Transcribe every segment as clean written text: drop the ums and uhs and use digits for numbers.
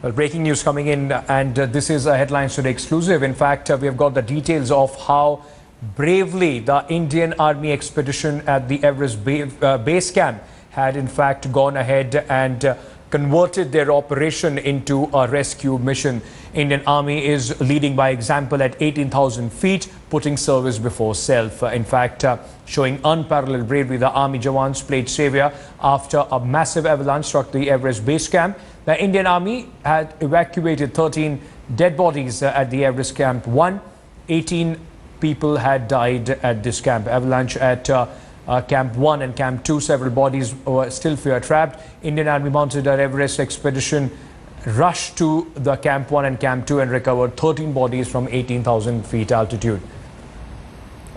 Well, breaking news coming in, and this is a Headlines Today exclusive. In fact, we have got the details of how bravely the Indian Army expedition at the Everest base camp had in fact gone ahead and converted their operation into a rescue mission. Indian Army is leading by example at 18,000 feet, putting service before self. In fact, showing unparalleled bravery, the Army Jawans played savior after a massive avalanche struck the Everest base camp. The Indian Army had evacuated 13 dead bodies at the Everest Camp 1. 18 people had died at this camp. Avalanche at Camp 1 and Camp 2. Several bodies were still fear trapped. Indian Army mounted an Everest expedition rushed to the Camp 1 and Camp 2 and recovered 13 bodies from 18,000 feet altitude.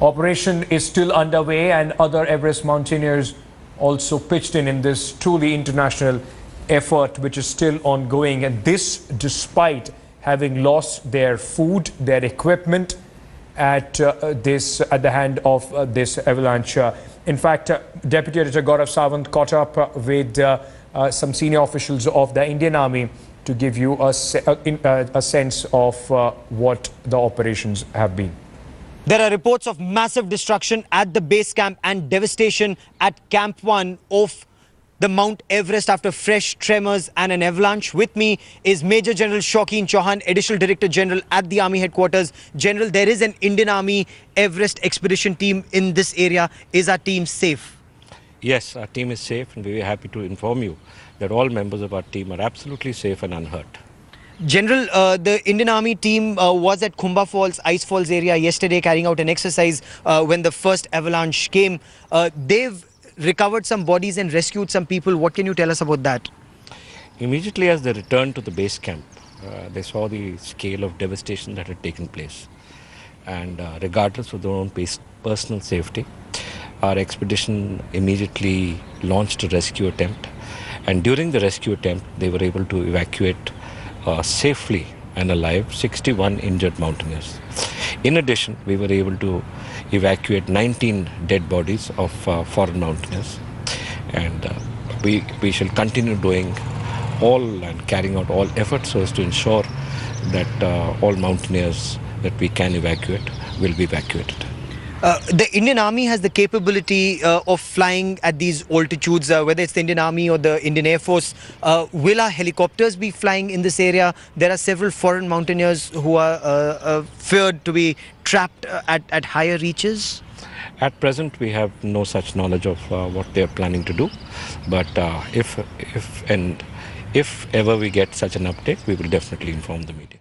Operation is still underway, and other Everest mountaineers also pitched in this truly international effort, which is still ongoing, and this despite having lost their food, their equipment at the hand of this avalanche. In fact, Deputy Editor Gaurav Sawant caught up with some senior officials of the Indian Army to give you a sense of what the operations have been. There are reports of massive destruction at the base camp and devastation at Camp 1 of the Mount Everest after fresh tremors and an avalanche. With me is Major General Shaukin Chauhan, Additional Director General at the Army Headquarters. General, there is an Indian Army Everest expedition team in this area. Is our team safe? Yes, our team is safe, and we are happy to inform you that all members of our team are absolutely safe and unhurt. General, the Indian Army team was at Khumba Falls, Ice Falls area yesterday carrying out an exercise when the first avalanche came. They've recovered some bodies and rescued some people. What can you tell us about that? Immediately as they returned to the base camp, they saw the scale of devastation that had taken place. And regardless of their own personal safety, our expedition immediately launched a rescue attempt. And during the rescue attempt, they were able to evacuate safely and alive 61 injured mountaineers. In addition, we were able to evacuate 19 dead bodies of foreign mountaineers, and we shall continue doing all and carrying out all efforts so as to ensure that all mountaineers that we can evacuate will be evacuated. The Indian Army has the capability of flying at these altitudes, whether it's the Indian Army or the Indian Air Force. Will our helicopters be flying in this area? There are several foreign mountaineers who are feared to be trapped at higher reaches. At present, we have no such knowledge of what they are planning to do. But if ever we get such an update, we will definitely inform the media.